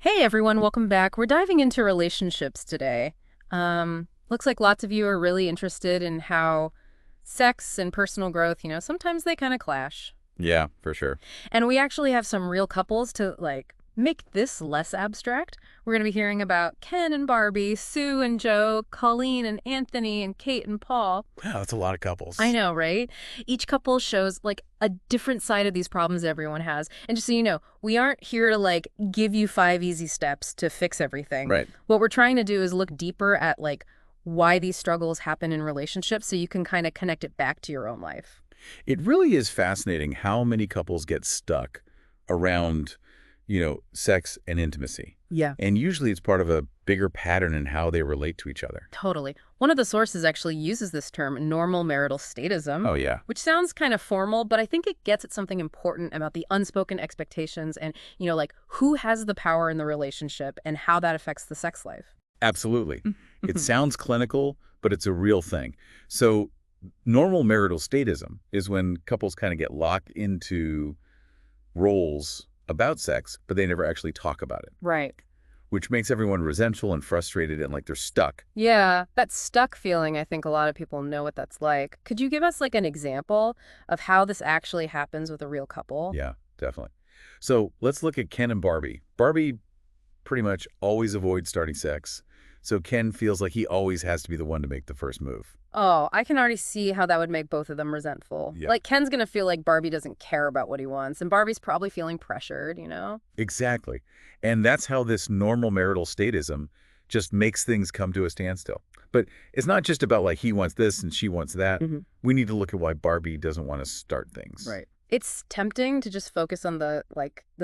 Hey everyone, welcome back. We're diving into relationships today. Looks like lots of you are really interested in how sex and personal growth, sometimes they kind of clash. Yeah, for sure. And we actually have some real couples to make this less abstract. We're going to be hearing about Ken and Barbie, Sue and Joe, Colleen and Anthony, and Kate and Paul. Wow, that's a lot of I couples. know, right? Each couple shows a different side of these problems everyone has. And just so you know, we aren't here to give you 5 easy steps to fix everything. Right. What we're trying to do is look deeper at why these struggles happen in relationships so you can kind of connect it back to your own life. It really is fascinating how many couples get stuck around, sex and intimacy. Yeah. And usually it's part of a bigger pattern in how they relate to each other. Totally. One of the sources actually uses this term, normal marital statism, Oh, yeah. which sounds kind of formal, but I think it gets at something important about the unspoken expectations and, who has the power in the relationship and how that affects the sex life. Absolutely. It sounds clinical, but it's a real thing. So normal marital statism is when couples kind of get locked into roles about sex, but they never actually talk about it, Right. which makes everyone resentful and frustrated and like they're stuck. Yeah, that stuck feeling, I think a lot of people know what that's like. Could you give us an example of how this actually happens with a real couple? Yeah, definitely. So let's look at Ken and Barbie. Barbie pretty much always avoids starting sex. So Ken feels like he always has to be the one to make the first move. Oh, I can already see how that would make both of them resentful. Yeah, Ken's gonna feel like Barbie doesn't care about what he wants, and Barbie's probably feeling pressured. exactly. And that's how this normal marital statism just makes things come to a standstill. But it's not just about like he wants this and she wants that. Hmm. We need to look at why Barbie doesn't want to start things. Right. It's tempting to just focus on the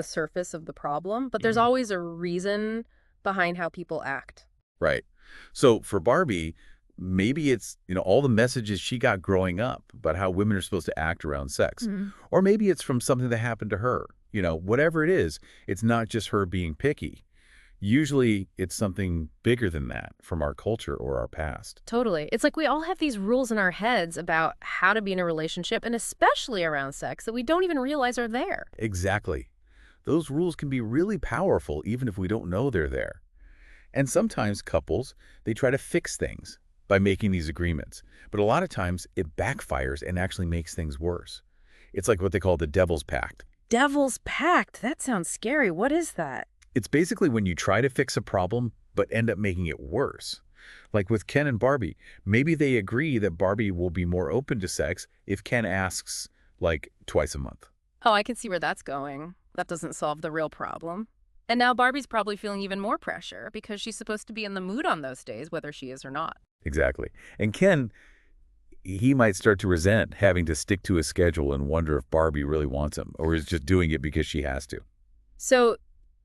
surface of the problem, but there's Mhm. always a reason behind how people act. Right. So for Barbie, maybe it's, all the messages she got growing up about how women are supposed to act around sex. Mhm. Or maybe it's from something that happened to her. Whatever it is, it's not just her being picky. Usually it's something bigger than that from our culture or our past. Totally. It's like we all have these rules in our heads about how to be in a relationship, and especially around sex, that we don't even realize are there. Exactly. Those rules can be really powerful even if we don't know they're there. And sometimes couples, they try to fix things by making these agreements. But a lot of times it backfires and actually makes things worse. It's like what they call the devil's pact. Devil's pact. That sounds scary. What is that? It's basically when you try to fix a problem but end up making it worse. Like with Ken and Barbie, maybe they agree that Barbie will be more open to sex if Ken asks like twice a month. Oh, I can see where that's going. That doesn't solve the real problem. And now Barbie's probably feeling even more pressure because she's supposed to be in the mood on those days, whether she is or not. Exactly. And Ken, he might start to resent having to stick to his schedule and wonder if Barbie really wants him or is just doing it because she has to. So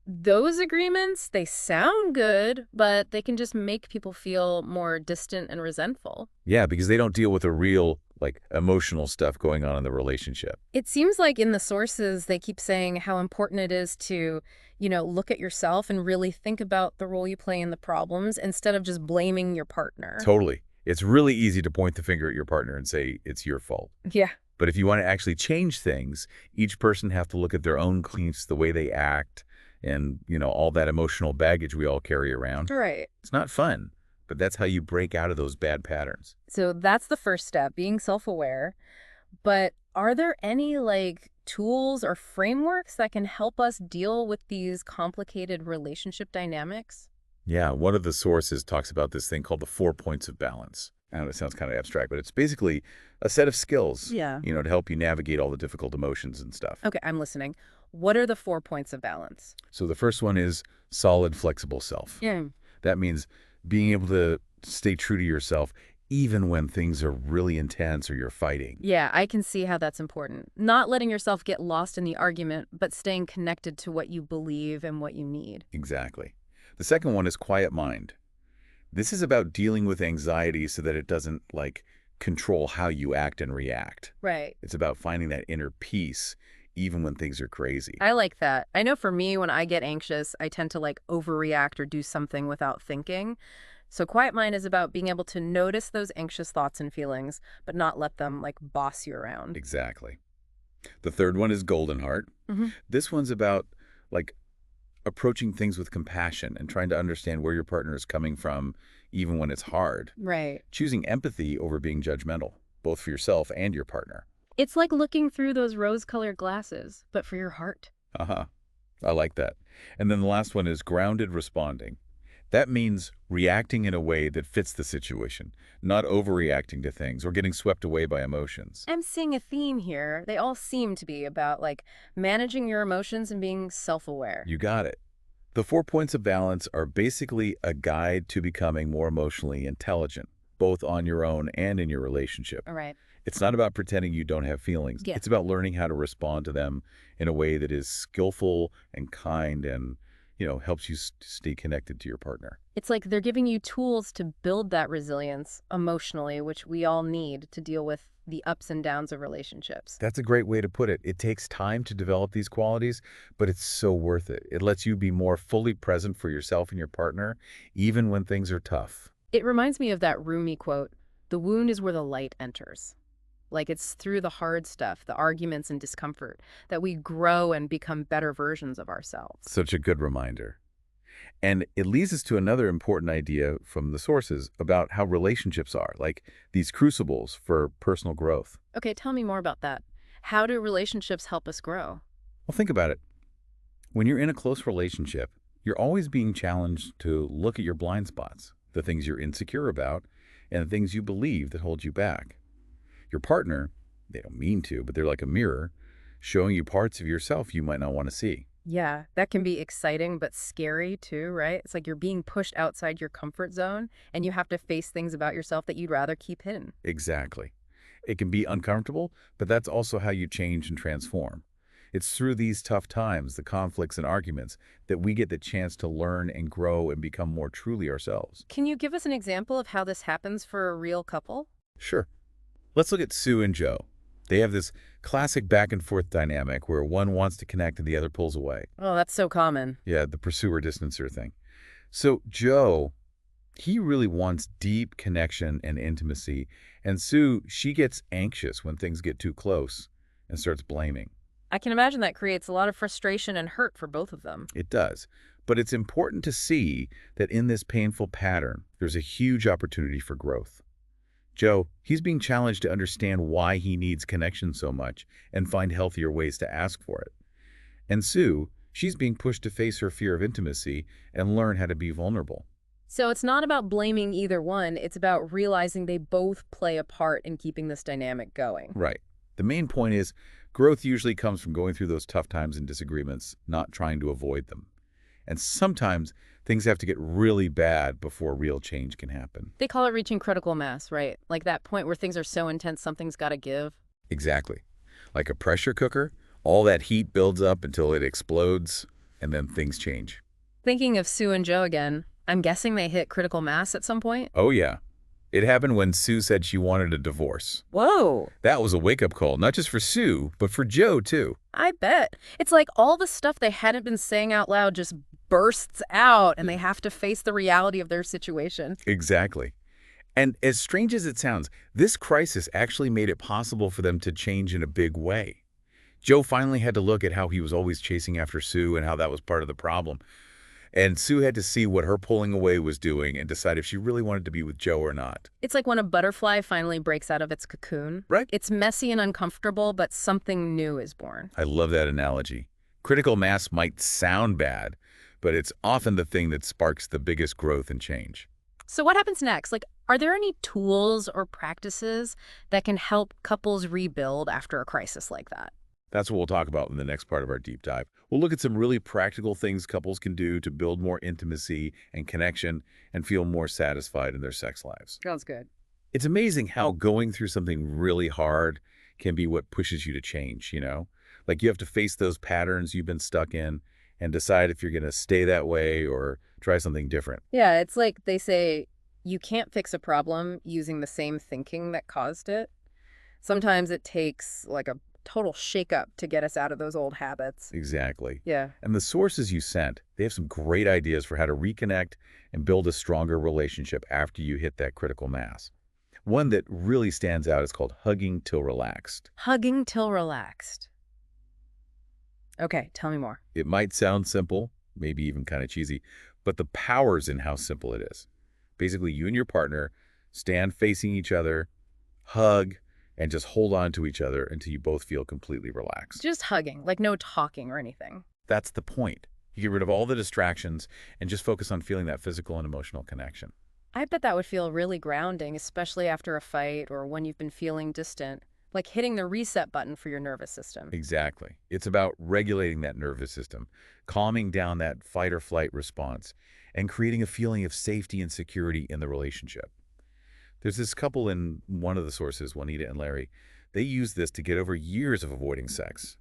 those agreements, they sound good, but they can just make people feel more distant and resentful. Yeah, because they don't deal with the real, like, emotional stuff going on in the relationship. It seems like in the sources, they keep saying how important it is to, look at yourself and really think about the role you play in the problems instead of just blaming your partner. Totally. It's really easy to point the finger at your partner and say it's your fault. Yeah. But if you want to actually change things, each person have to look at their own kinks, the way they act, and, all that emotional baggage we all carry around. Right. It's not fun, but that's how you break out of those bad patterns. So that's the first step, being self-aware. But are there any tools or frameworks that can help us deal with these complicated relationship dynamics? Yeah, one of the sources talks about this thing called the 4 points of balance. I know it sounds kind of abstract, but it's basically a set of skills, Yeah. to help you navigate all the difficult emotions and stuff. Okay, I'm listening. What are the 4 points of balance? So the first one is solid, flexible self. Yeah. That means being able to stay true to yourself even when things are really intense or you're fighting. Yeah, I can see how that's important. Not letting yourself get lost in the argument, but staying connected to what you believe and what you need. Exactly. The second one is quiet mind. This is about dealing with anxiety so that it doesn't, like, control how you act and react. Right. It's about finding that inner peace even when things are crazy. I like that. I know for me, when I get anxious, I tend to overreact or do something without thinking. So quiet mind is about being able to notice those anxious thoughts and feelings, but not let them boss you around. Exactly. The third one is golden heart. Hmm. This one's about, like, approaching things with compassion and trying to understand where your partner is coming from, even when it's hard. Right. Choosing empathy over being judgmental, both for yourself and your partner. It's like looking through those rose-colored glasses, but for your heart. Uh-huh. I like that. And then the last one is grounded responding. That means reacting in a way that fits the situation, not overreacting to things or getting swept away by emotions. I'm seeing a theme here. They all seem to be about like managing your emotions and being self-aware. You got it. The 4 points of balance are basically a guide to becoming more emotionally intelligent, both on your own and in your relationship. All right. It's not about pretending you don't have feelings. Yeah. It's about learning how to respond to them in a way that is skillful and kind and, helps you stay connected to your partner. It's like they're giving you tools to build that resilience emotionally, which we all need to deal with the ups and downs of relationships. That's a great way to put it. It takes time to develop these qualities, but it's so worth it. It lets you be more fully present for yourself and your partner, even when things are tough. It reminds me of that Rumi quote, "The wound is where the light enters." Like it's through the hard stuff, the arguments and discomfort, that we grow and become better versions of ourselves. Such a good reminder. And it leads us to another important idea from the sources about how relationships are, like these crucibles for personal growth. Okay, tell me more about that. How do relationships help us grow? Well, think about it. When you're in a close relationship, you're always being challenged to look at your blind spots, the things you're insecure about, and the things you believe that hold you back. Your partner, they don't mean to, but they're like a mirror, showing you parts of yourself you might not want to see. Yeah, that can be exciting but scary too, right? It's like you're being pushed outside your comfort zone and you have to face things about yourself that you'd rather keep hidden. Exactly. It can be uncomfortable, but that's also how you change and transform. It's through these tough times, the conflicts and arguments, that we get the chance to learn and grow and become more truly ourselves. Can you give us an example of how this happens for a real couple? Sure. Let's look at Sue and Joe. They have this classic back and forth dynamic where one wants to connect and the other pulls away. Oh, that's so common. Yeah, the pursuer-distancer thing. So Joe, he really wants deep connection and intimacy. And Sue, she gets anxious when things get too close and starts blaming. I can imagine that creates a lot of frustration and hurt for both of them. It does. But it's important to see that in this painful pattern, there's a huge opportunity for growth. Joe, he's being challenged to understand why he needs connection so much and find healthier ways to ask for it. And Sue, she's being pushed to face her fear of intimacy and learn how to be vulnerable. So it's not about blaming either one, it's about realizing they both play a part in keeping this dynamic going. Right. The main point is growth usually comes from going through those tough times and disagreements, not trying to avoid them. And sometimes things have to get really bad before real change can happen. They call it reaching critical mass, right? Like that point where things are so intense, something's got to give. Exactly. Like a pressure cooker, all that heat builds up until it explodes, and then things change. Thinking of Sue and Joe again, I'm guessing they hit critical mass at some point? Oh, yeah. It happened when Sue said she wanted a divorce. Whoa. That was a wake-up call, not just for Sue, but for Joe, too. I bet. It's like all the stuff they hadn't been saying out loud just bursts out and they have to face the reality of their situation. Exactly. And as strange as it sounds, this crisis actually made it possible for them to change in a big way. Joe finally had to look at how he was always chasing after Sue and how that was part of the problem. And Sue had to see what her pulling away was doing and decide if she really wanted to be with Joe or not. It's like when a butterfly finally breaks out of its cocoon. Right. It's messy and uncomfortable, but something new is born. I love that analogy. Critical mass might sound bad, but it's often the thing that sparks the biggest growth and change. So what happens next? Like, are there any tools or practices that can help couples rebuild after a crisis like that? That's what we'll talk about in the next part of our deep dive. We'll look at some really practical things couples can do to build more intimacy and connection and feel more satisfied in their sex lives. Sounds good. It's amazing how going through something really hard can be what pushes you to change, you know? Like you have to face those patterns you've been stuck in and decide if you're going to stay that way or try something different. Yeah, it's like they say, you can't fix a problem using the same thinking that caused it. Sometimes it takes like a total shakeup to get us out of those old habits. Exactly. Yeah. And the sources you sent, they have some great ideas for how to reconnect and build a stronger relationship after you hit that critical mass. One that really stands out is called hugging till relaxed. Hugging till relaxed. Okay, tell me more. It might sound simple, maybe even kind of cheesy, but the power's in how simple it is. Basically, you and your partner stand facing each other, hug, and just hold on to each other until you both feel completely relaxed. Just hugging, like no talking or anything. That's the point. You get rid of all the distractions and just focus on feeling that physical and emotional connection. I bet that would feel really grounding, especially after a fight or when you've been feeling distant, like hitting the reset button for your nervous system. Exactly. It's about regulating that nervous system, calming down that fight or flight response, and creating a feeling of safety and security in the relationship. There's this couple in one of the sources, Juanita and Larry. They used this to get over years of avoiding sex.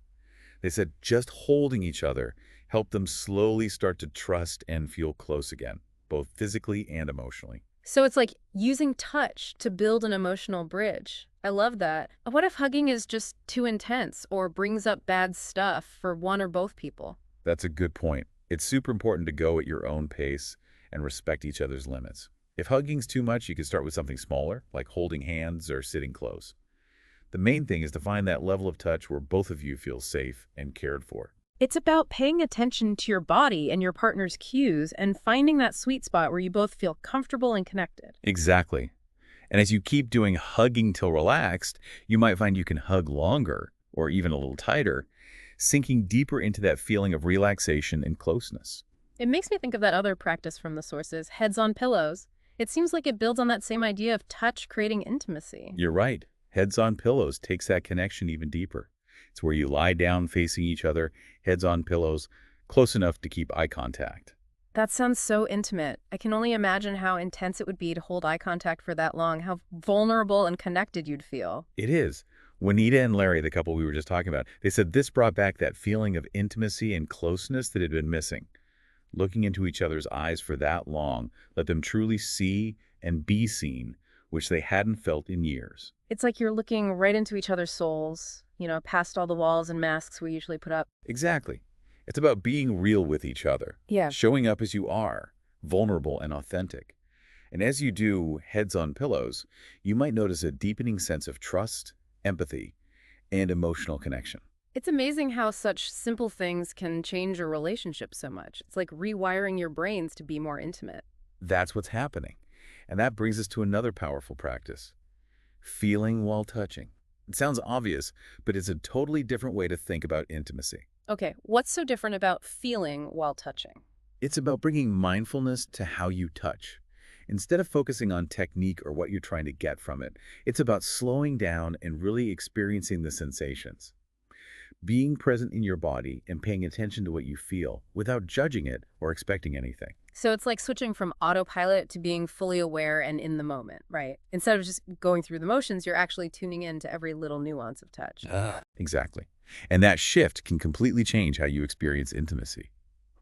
They said just holding each other helped them slowly start to trust and feel close again, both physically and emotionally. So it's like using touch to build an emotional bridge. I love that. What if hugging is just too intense or brings up bad stuff for one or both people? That's a good point. It's super important to go at your own pace and respect each other's limits. If hugging's too much, you can start with something smaller, like holding hands or sitting close. The main thing is to find that level of touch where both of you feel safe and cared for. It's about paying attention to your body and your partner's cues and finding that sweet spot where you both feel comfortable and connected. Exactly. And as you keep doing hugging till relaxed, you might find you can hug longer or even a little tighter, sinking deeper into that feeling of relaxation and closeness. It makes me think of that other practice from the sources, heads on pillows. It seems like it builds on that same idea of touch creating intimacy. You're right. Heads on pillows takes that connection even deeper. It's where you lie down facing each other, heads on pillows, close enough to keep eye contact. That sounds so intimate. I can only imagine how intense it would be to hold eye contact for that long, how vulnerable and connected you'd feel. It is. Juanita and Larry, the couple we were just talking about, they said this brought back that feeling of intimacy and closeness that had been missing. Looking into each other's eyes for that long let them truly see and be seen, which they hadn't felt in years. It's like you're looking right into each other's souls, past all the walls and masks we usually put up. Exactly. It's about being real with each other, Yeah. showing up as you are, vulnerable and authentic. And as you do heads on pillows, you might notice a deepening sense of trust, empathy, and emotional connection. It's amazing how such simple things can change a relationship so much. It's like rewiring your brains to be more intimate. That's what's happening. And that brings us to another powerful practice, feeling while touching. It sounds obvious, but it's a totally different way to think about intimacy. Okay, what's so different about feeling while touching? It's about bringing mindfulness to how you touch. Instead of focusing on technique or what you're trying to get from it, it's about slowing down and really experiencing the sensations. Being present in your body and paying attention to what you feel without judging it or expecting anything. So it's like switching from autopilot to being fully aware and in the moment, right? Instead of just going through the motions, you're actually tuning in to every little nuance of touch. Exactly. And that shift can completely change how you experience intimacy.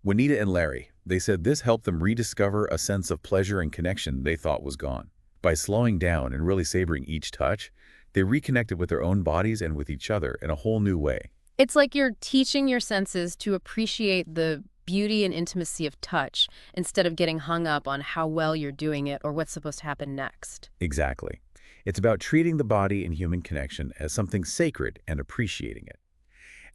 Juanita and Larry, they said this helped them rediscover a sense of pleasure and connection they thought was gone. By slowing down and really savoring each touch, they reconnected with their own bodies and with each other in a whole new way. It's like you're teaching your senses to appreciate the beauty and intimacy of touch instead of getting hung up on how well you're doing it or what's supposed to happen next. Exactly. It's about treating the body and human connection as something sacred and appreciating it.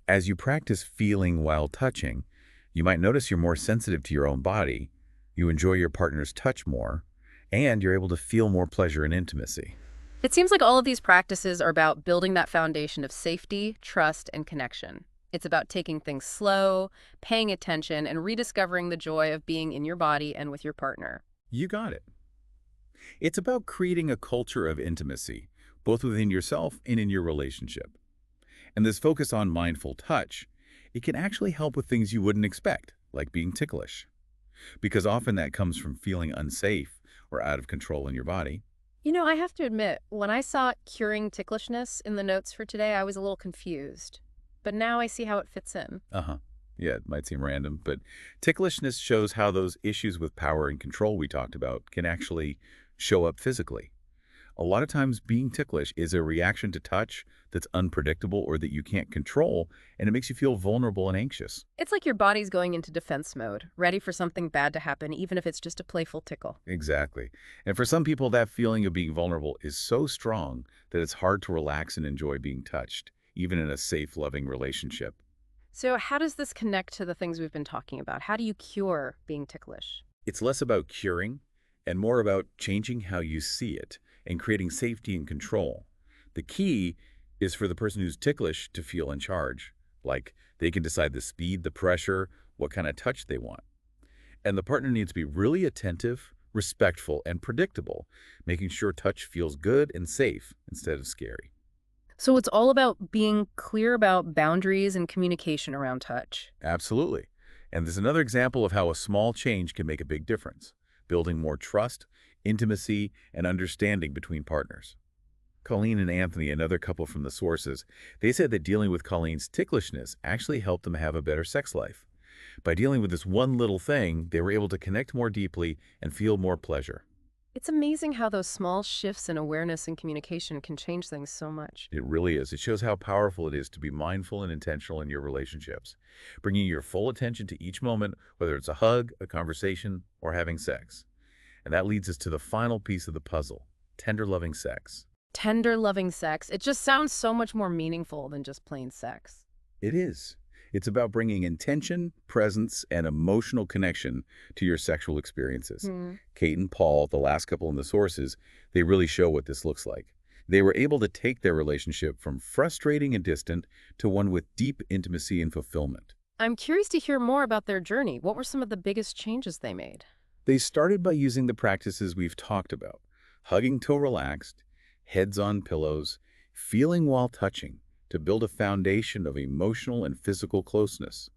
As you practice feeling while touching, you might notice you're more sensitive to your own body, you enjoy your partner's touch more, and you're able to feel more pleasure and intimacy. It seems like all of these practices are about building that foundation of safety, trust, and connection. It's about taking things slow, paying attention, and rediscovering the joy of being in your body and with your partner. You got it. It's about creating a culture of intimacy, both within yourself and in your relationship. And this focus on mindful touch, it can actually help with things you wouldn't expect, like being ticklish. Because often that comes from feeling unsafe or out of control in your body. I have to admit, when I saw curing ticklishness in the notes for today, I was a little confused. But now I see how it fits in. Uh-huh. Yeah, it might seem random, but ticklishness shows how those issues with power and control we talked about can actually show up physically. A lot of times being ticklish is a reaction to touch that's unpredictable or that you can't control, and it makes you feel vulnerable and anxious. It's like your body's going into defense mode, ready for something bad to happen, even if it's just a playful tickle. Exactly. And for some people, that feeling of being vulnerable is so strong that it's hard to relax and enjoy being touched, even in a safe, loving relationship. So how does this connect to the things we've been talking about? How do you cure being ticklish? It's less about curing and more about changing how you see it and creating safety and control. The key is for the person who's ticklish to feel in charge. Like they can decide the speed, the pressure, what kind of touch they want. And the partner needs to be really attentive, respectful, and predictable, making sure touch feels good and safe instead of scary. So it's all about being clear about boundaries and communication around touch. Absolutely. And there's another example of how a small change can make a big difference, building more trust, intimacy, and understanding between partners. Colleen and Anthony, another couple from the sources, they said that dealing with Colleen's ticklishness actually helped them have a better sex life. By dealing with this one little thing, they were able to connect more deeply and feel more pleasure. It's amazing how those small shifts in awareness and communication can change things so much. It really is. It shows how powerful it is to be mindful and intentional in your relationships, bringing your full attention to each moment, whether it's a hug, a conversation, or having sex. And that leads us to the final piece of the puzzle, tender loving sex. Tender, loving sex. It just sounds so much more meaningful than just plain sex. It is. It's about bringing intention, presence, and emotional connection to your sexual experiences. Hmm. Kate and Paul, the last couple in the sources, they really show what this looks like. They were able to take their relationship from frustrating and distant to one with deep intimacy and fulfillment. I'm curious to hear more about their journey. What were some of the biggest changes they made? They started by using the practices we've talked about, hugging till relaxed, heads on pillows, feeling while touching, to build a foundation of emotional and physical closeness.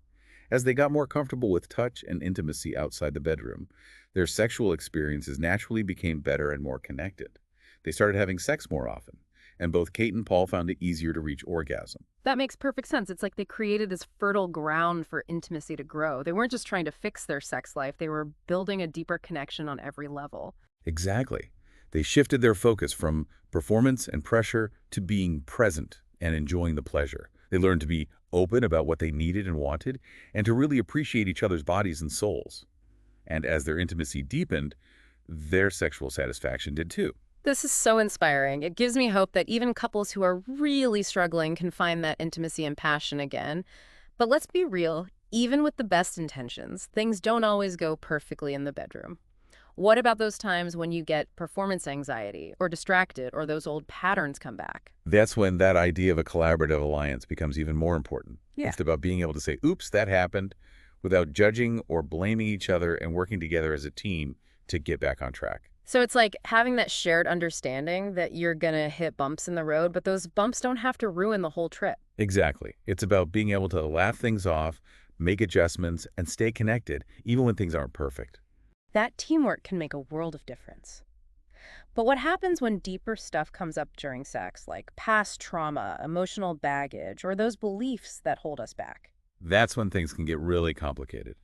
As they got more comfortable with touch and intimacy outside the bedroom, their sexual experiences naturally became better and more connected. They started having sex more often, and both Kate and Paul found it easier to reach orgasm. That makes perfect sense. It's like they created this fertile ground for intimacy to grow. They weren't just trying to fix their sex life, they were building a deeper connection on every level. Exactly. They shifted their focus from performance and pressure to being present and enjoying the pleasure. They learned to be open about what they needed and wanted, and to really appreciate each other's bodies and souls. And as their intimacy deepened, their sexual satisfaction did too. This is so inspiring. It gives me hope that even couples who are really struggling can find that intimacy and passion again. But let's be real, even with the best intentions, things don't always go perfectly in the bedroom. What about those times when you get performance anxiety or distracted or those old patterns come back? That's when that idea of a collaborative alliance becomes even more important. Yeah. It's about being able to say, oops, that happened, without judging or blaming each other and working together as a team to get back on track. So it's like having that shared understanding that you're going to hit bumps in the road, but those bumps don't have to ruin the whole trip. Exactly. It's about being able to laugh things off, make adjustments, and stay connected, even when things aren't perfect. That teamwork can make a world of difference. But what happens when deeper stuff comes up during sex, like past trauma, emotional baggage, or those beliefs that hold us back? That's when things can get really complicated.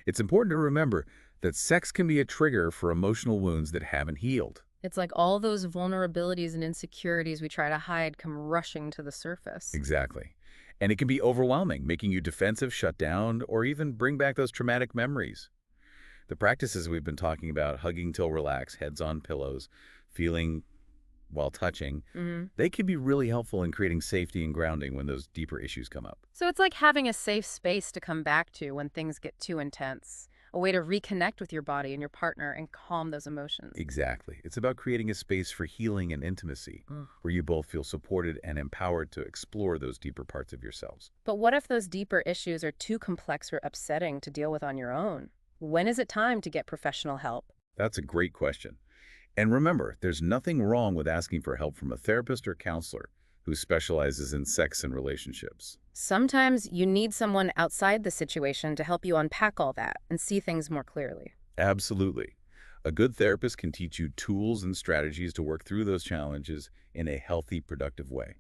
It's important to remember that sex can be a trigger for emotional wounds that haven't healed. It's like all those vulnerabilities and insecurities we try to hide come rushing to the surface. Exactly. And it can be overwhelming, making you defensive, shut down, or even bring back those traumatic memories. The practices we've been talking about, hugging till relaxed, heads on pillows, feeling while touching, Hmm. they can be really helpful in creating safety and grounding when those deeper issues come up. So it's like having a safe space to come back to when things get too intense, a way to reconnect with your body and your partner and calm those emotions. Exactly. It's about creating a space for healing and intimacy, Mm. where you both feel supported and empowered to explore those deeper parts of yourselves. But what if those deeper issues are too complex or upsetting to deal with on your own? When is it time to get professional help? That's a great question. And remember, there's nothing wrong with asking for help from a therapist or counselor who specializes in sex and relationships. Sometimes you need someone outside the situation to help you unpack all that and see things more clearly. Absolutely. A good therapist can teach you tools and strategies to work through those challenges in a healthy, productive way.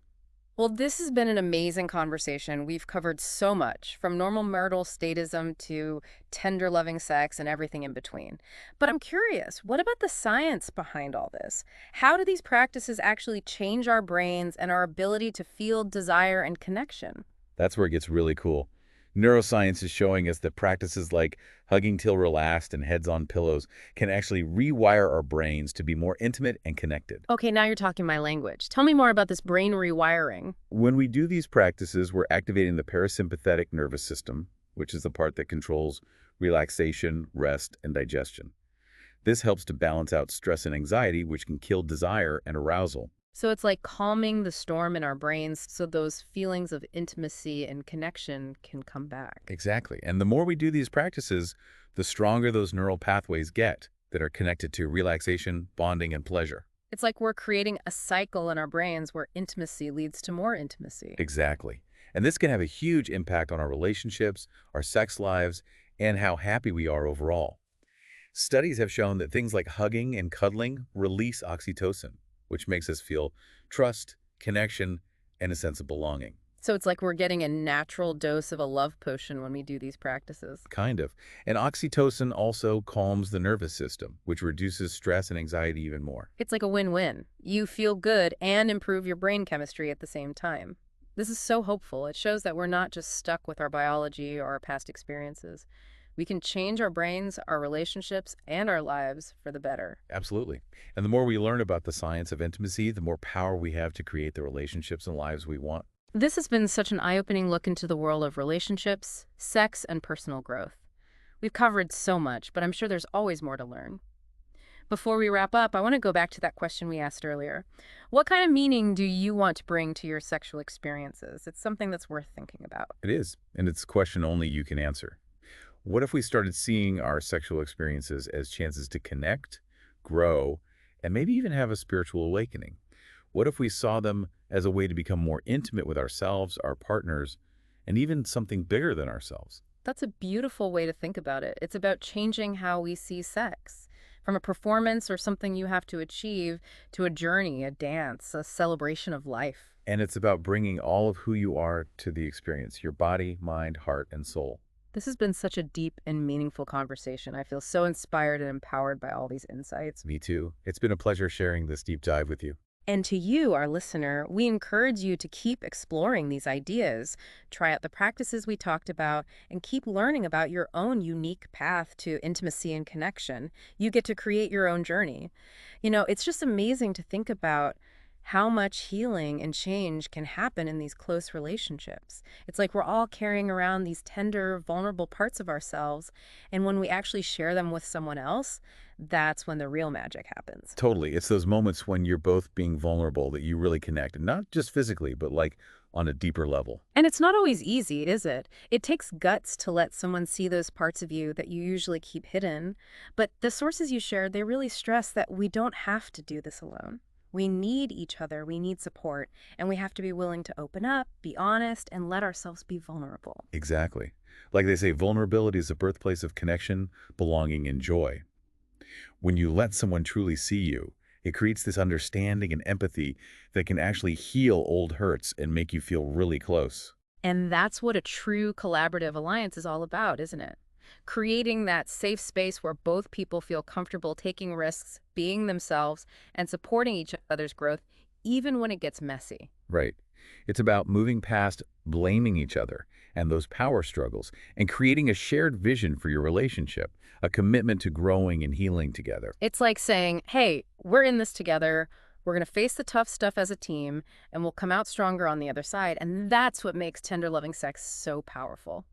Well, this has been an amazing conversation. We've covered so much, from normal marital statism to tender loving sex and everything in between. But I'm curious, what about the science behind all this? How do these practices actually change our brains and our ability to feel desire and connection? That's where it gets really cool. Neuroscience is showing us that practices like hugging till relaxed and heads on pillows can actually rewire our brains to be more intimate and connected. Okay, now you're talking my language. Tell me more about this brain rewiring. When we do these practices, we're activating the parasympathetic nervous system, which is the part that controls relaxation, rest, and digestion. This helps to balance out stress and anxiety, which can kill desire and arousal. So it's like calming the storm in our brains so those feelings of intimacy and connection can come back. Exactly. And the more we do these practices, the stronger those neural pathways get that are connected to relaxation, bonding, and pleasure. It's like we're creating a cycle in our brains where intimacy leads to more intimacy. Exactly. And this can have a huge impact on our relationships, our sex lives, and how happy we are overall. Studies have shown that things like hugging and cuddling release oxytocin, which makes us feel trust, connection, and a sense of belonging. So it's like we're getting a natural dose of a love potion when we do these practices. Kind of. And oxytocin also calms the nervous system, which reduces stress and anxiety even more. It's like a win-win. You feel good and improve your brain chemistry at the same time. This is so hopeful. It shows that we're not just stuck with our biology or our past experiences. We can change our brains, our relationships, and our lives for the better. Absolutely. And the more we learn about the science of intimacy, the more power we have to create the relationships and lives we want. This has been such an eye-opening look into the world of relationships, sex, and personal growth. We've covered so much, but I'm sure there's always more to learn. Before we wrap up, I want to go back to that question we asked earlier. What kind of meaning do you want to bring to your sexual experiences? It's something that's worth thinking about. It is, and it's a question only you can answer. What if we started seeing our sexual experiences as chances to connect, grow, and maybe even have a spiritual awakening? What if we saw them as a way to become more intimate with ourselves, our partners, and even something bigger than ourselves? That's a beautiful way to think about it. It's about changing how we see sex. From a performance or something you have to achieve to a journey, a dance, a celebration of life. And it's about bringing all of who you are to the experience, your body, mind, heart, and soul. This has been such a deep and meaningful conversation. I feel so inspired and empowered by all these insights. Me too. It's been a pleasure sharing this deep dive with you. And to you, our listener, we encourage you to keep exploring these ideas, try out the practices we talked about, and keep learning about your own unique path to intimacy and connection. You get to create your own journey. It's just amazing to think about how much healing and change can happen in these close relationships. It's like we're all carrying around these tender, vulnerable parts of ourselves, and when we actually share them with someone else, that's when the real magic happens. Totally. It's those moments when you're both being vulnerable that you really connect, and not just physically, but like on a deeper level. And it's not always easy, is it? It takes guts to let someone see those parts of you that you usually keep hidden. But the sources you shared, they really stress that we don't have to do this alone. We need each other, we need support, and we have to be willing to open up, be honest, and let ourselves be vulnerable. Exactly. Like they say, vulnerability is the birthplace of connection, belonging, and joy. When you let someone truly see you, it creates this understanding and empathy that can actually heal old hurts and make you feel really close. And that's what a true collaborative alliance is all about, isn't it? Creating that safe space where both people feel comfortable taking risks, being themselves, and supporting each other's growth, even when it gets messy. Right. It's about moving past blaming each other and those power struggles and creating a shared vision for your relationship, a commitment to growing and healing together. It's like saying, hey, we're in this together. We're going to face the tough stuff as a team, and we'll come out stronger on the other side. And that's what makes tender loving sex so powerful.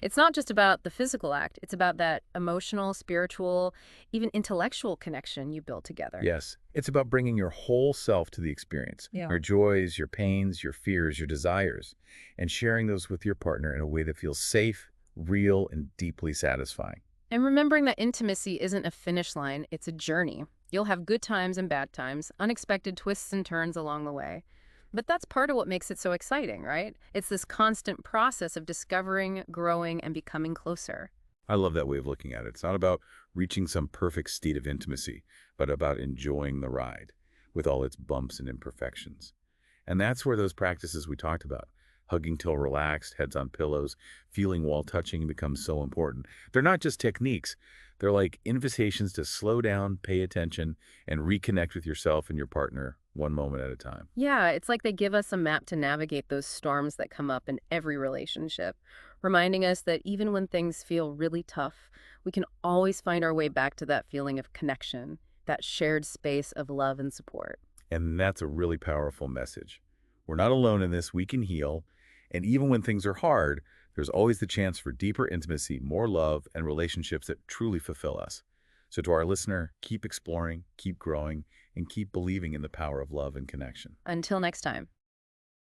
It's not just about the physical act. It's about that emotional, spiritual, even intellectual connection you build together. Yes, it's about bringing your whole self to the experience, Yeah. your joys, your pains, your fears, your desires, and sharing those with your partner in a way that feels safe, real, and deeply satisfying. And remembering that intimacy isn't a finish line, it's a journey. You'll have good times and bad times, unexpected twists and turns along the way. But that's part of what makes it so exciting, right? It's this constant process of discovering, growing, and becoming closer. I love that way of looking at it. It's not about reaching some perfect state of intimacy, but about enjoying the ride with all its bumps and imperfections. And that's where those practices we talked about, hugging till relaxed, heads on pillows, feeling while touching, become so important. They're not just techniques. They're like invitations to slow down, pay attention, and reconnect with yourself and your partner one moment at a time. Yeah, it's like they give us a map to navigate those storms that come up in every relationship. reminding us that even when things feel really tough, we can always find our way back to that feeling of connection, that shared space of love and support. And that's a really powerful message. We're not alone in this. We can heal. And even when things are hard, there's always the chance for deeper intimacy, more love, and relationships that truly fulfill us. So to our listener, keep exploring, keep growing, and keep believing in the power of love and connection. Until next time.